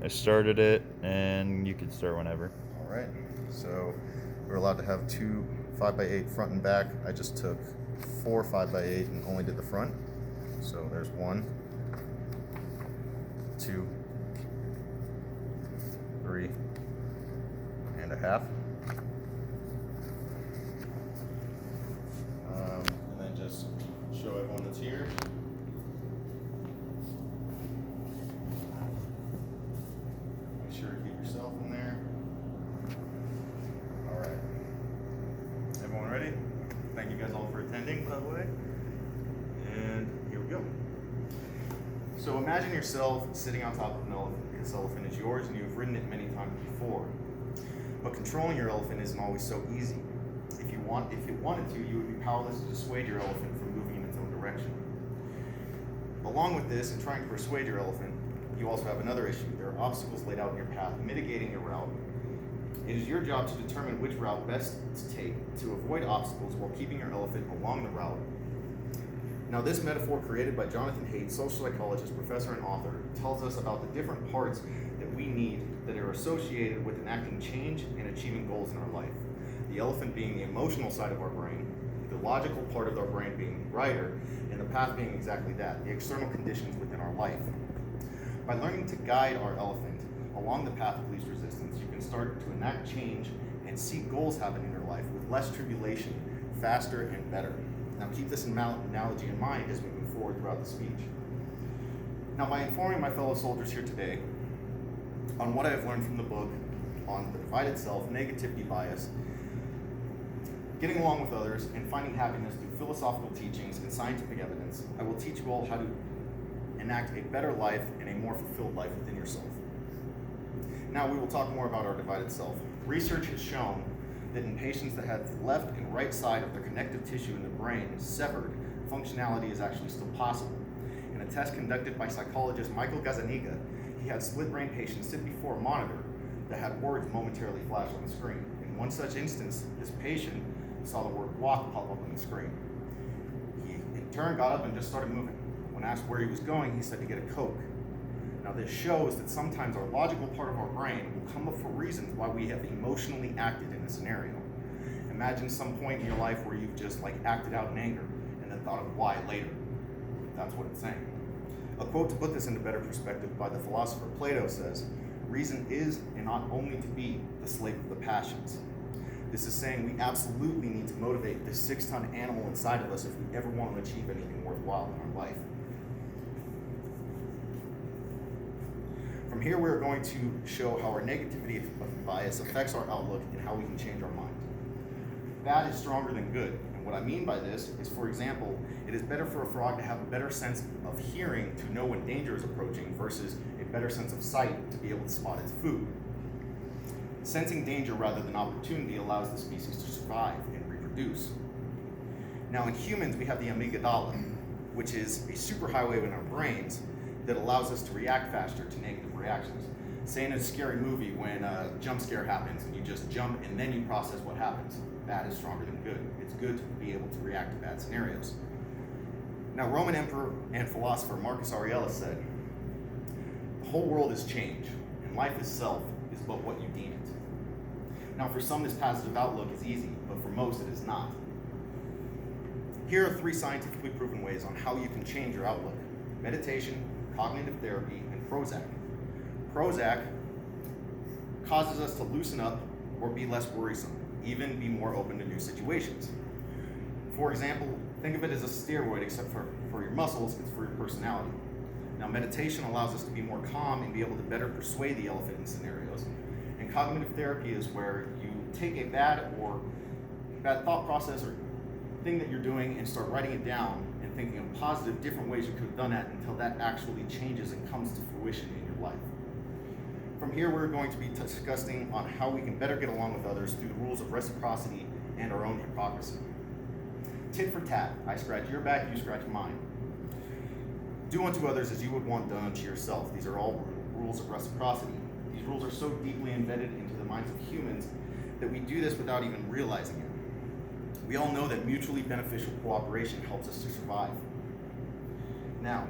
I started it, and you can start whenever. All right. So we're allowed to have two 5x8 front and back. I just took four 5x8 and only did the front. So there's 1, 2, 3 and a half. And then just show everyone that's here. Make sure to keep yourself in there. All right. Everyone ready? Thank you guys all for attending, by the way. And here we go. So imagine yourself sitting on top of an elephant. This elephant is yours and you've ridden it many times before. But controlling your elephant isn't always so easy. If it wanted to, you would be powerless to dissuade your elephant from moving in its own direction. Along with this, in trying to persuade your elephant, you also have another issue. There are obstacles laid out in your path, mitigating your route. It is your job to determine which route best to take to avoid obstacles while keeping your elephant along the route. Now, this metaphor created by Jonathan Haidt, social psychologist, professor, and author, tells us about the different parts that we need that are associated with enacting change and achieving goals in our life. The elephant being the emotional side of our brain, the logical part of our brain being the rider, and the path being exactly that, the external conditions within our life. By learning to guide our elephant along the path of least resistance, you can start to enact change and see goals happen in your life with less tribulation, faster and better. Now keep this analogy in mind as we move forward throughout the speech. Now, by informing my fellow soldiers here today on what I have learned from the book on the divided self, negativity bias, getting along with others, and finding happiness through philosophical teachings and scientific evidence, I will teach you all how to enact a better life and a more fulfilled life within yourself. Now we will talk more about our divided self. Research has shown that in patients that have the left and right side of their connective tissue in the brain severed, functionality is actually still possible. In a test conducted by psychologist Michael Gazzaniga, he had split brain patients sit before a monitor that had words momentarily flash on the screen. In one such instance, this patient saw the word walk pop up on the screen. He in turn got up and just started moving. When asked where he was going, he said to get a Coke. Now this shows that sometimes our logical part of our brain will come up for reasons why we have emotionally acted in a scenario. Imagine some point in your life where you've just acted out in anger and then thought of why later. That's what it's saying. A quote to put this into better perspective by the philosopher Plato says, "Reason is and ought only to be the slave of the passions." This is saying we absolutely need to motivate this 6-ton animal inside of us if we ever want to achieve anything worthwhile in our life. From here, we're going to show how our negativity bias affects our outlook and how we can change our mind. Bad is stronger than good. And what I mean by this is, for example, it is better for a frog to have a better sense of hearing to know when danger is approaching versus a better sense of sight to be able to spot its food. Sensing danger rather than opportunity allows the species to survive and reproduce. Now in humans, we have the amygdala, which is a superhighway in our brains that allows us to react faster to negative reactions. Say in a scary movie when a jump scare happens and you just jump and then you process what happens. Bad is stronger than good. It's good to be able to react to bad scenarios. Now, Roman emperor and philosopher Marcus Aurelius said, "The whole world is change, and life itself is but what you deem it." Now, for some, this positive outlook is easy, but for most, it is not. Here are 3 scientifically proven ways on how you can change your outlook: meditation, cognitive therapy, and Prozac. Prozac causes us to loosen up or be less worrisome, even be more open to new situations. For example, think of it as a steroid, except for your muscles, it's for your personality. Now, meditation allows us to be more calm and be able to better persuade the elephant in scenarios. And cognitive therapy is where you take a bad thought process or thing that you're doing and start writing it down and thinking of positive, different ways you could have done that until that actually changes and comes to fruition in your life. From here, we're going to be discussing on how we can better get along with others through the rules of reciprocity and our own hypocrisy. Tit for tat. I scratch your back, you scratch mine. Do unto others as you would want done unto yourself. These are all rules of reciprocity. These rules are so deeply embedded into the minds of humans that we do this without even realizing it. We all know that mutually beneficial cooperation helps us to survive. Now,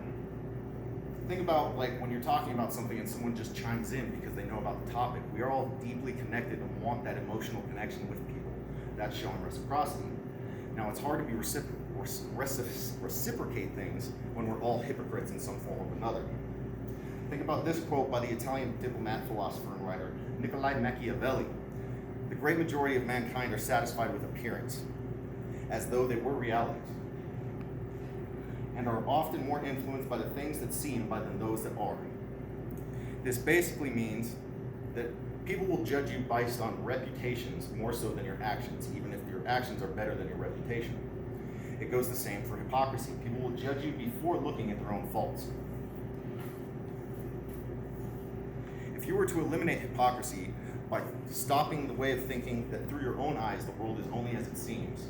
think about like when you're talking about something and someone just chimes in because they know about the topic. We are all deeply connected and want that emotional connection with people. That's showing reciprocity. Now it's hard to be reciprocate things when we're all hypocrites in some form or another. Think about this quote by the Italian diplomat, philosopher, and writer Niccolo Machiavelli. The great majority of mankind are satisfied with appearance, as though they were realities, and are often more influenced by the things that seem than those that are. This basically means that people will judge you based on reputations more so than your actions, even if your actions are better than your reputation. It goes the same for hypocrisy. People will judge you before looking at their own faults. If you were to eliminate hypocrisy by stopping the way of thinking that through your own eyes the world is only as it seems,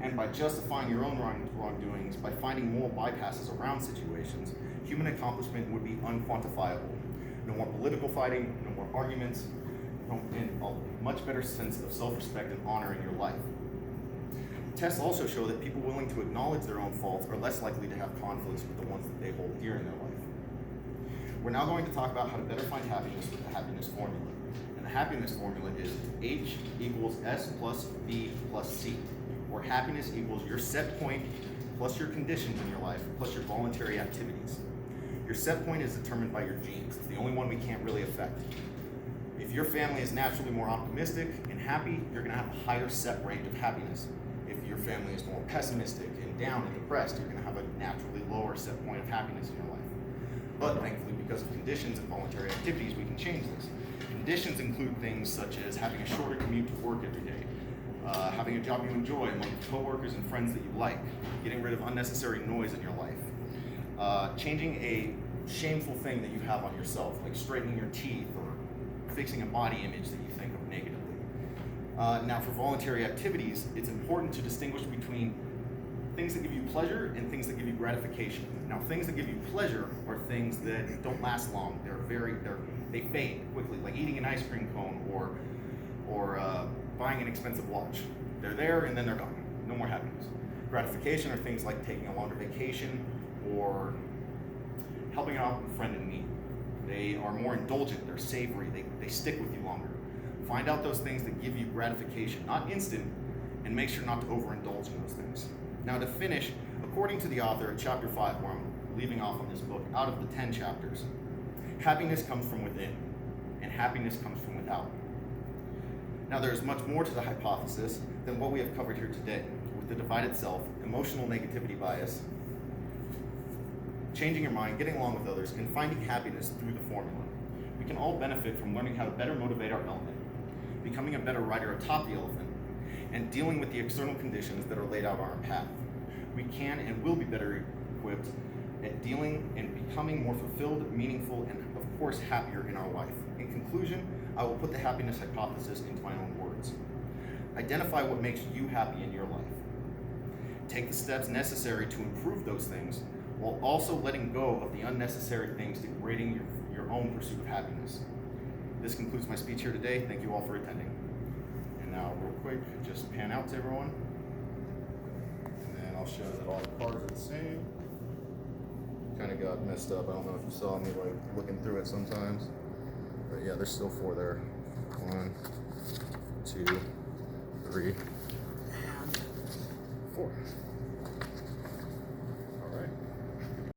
and by justifying your own wrongdoings by finding moral bypasses around situations, human accomplishment would be unquantifiable. No more political fighting, no more arguments, and a much better sense of self-respect and honor in your life. Tests also show that people willing to acknowledge their own faults are less likely to have conflicts with the ones that they hold dear in their life. We're now going to talk about how to better find happiness with the happiness formula. And the happiness formula is H equals S plus V plus C, where happiness equals your set point plus your conditions in your life plus your voluntary activities. Your set point is determined by your genes. It's the only one we can't really affect. If your family is naturally more optimistic and happy, you're going to have a higher set range of happiness. If your family is more pessimistic and down and depressed, you're going to have a naturally lower set point of happiness in your life. But thankfully, because of conditions and voluntary activities, we can change this. Conditions include things such as having a shorter commute to work every day, having a job you enjoy among coworkers and friends that you like, getting rid of unnecessary noise in your life, changing a shameful thing that you have on yourself, like straightening your teeth or fixing a body image that you think of negatively. Now, for voluntary activities, it's important to distinguish between things that give you pleasure and things that give you gratification. Now, things that give you pleasure are things that don't last long. They fade quickly, like eating an ice cream cone or buying an expensive watch. They're there and then they're gone. No more happiness. Gratification are things like taking a longer vacation or helping out a friend in need. They are more indulgent, they're savory, they stick with you longer. Find out those things that give you gratification, not instant, and make sure not to overindulge in those things. Now to finish, according to the author of chapter 5, where I'm leaving off on this book, out of the 10 chapters, happiness comes from within, and happiness comes from without. Now there is much more to the hypothesis than what we have covered here today, with the divided self, emotional negativity bias, changing your mind, getting along with others, and finding happiness through the formula. We can all benefit from learning how to better motivate our element, becoming a better rider atop the elephant, and dealing with the external conditions that are laid out on our path. We can and will be better equipped at dealing and becoming more fulfilled, meaningful, and of course happier in our life. In conclusion, I will put the happiness hypothesis into my own words. Identify what makes you happy in your life. Take the steps necessary to improve those things, while also letting go of the unnecessary things degrading your own pursuit of happiness. This concludes my speech here today. Thank you all for attending. And now, real quick, just pan out to everyone. And then I'll show that all the cards are the same. Kind of got messed up. I don't know if you saw me like looking through it sometimes. But yeah, there's still 4 there. 1, 2, 3, and 4.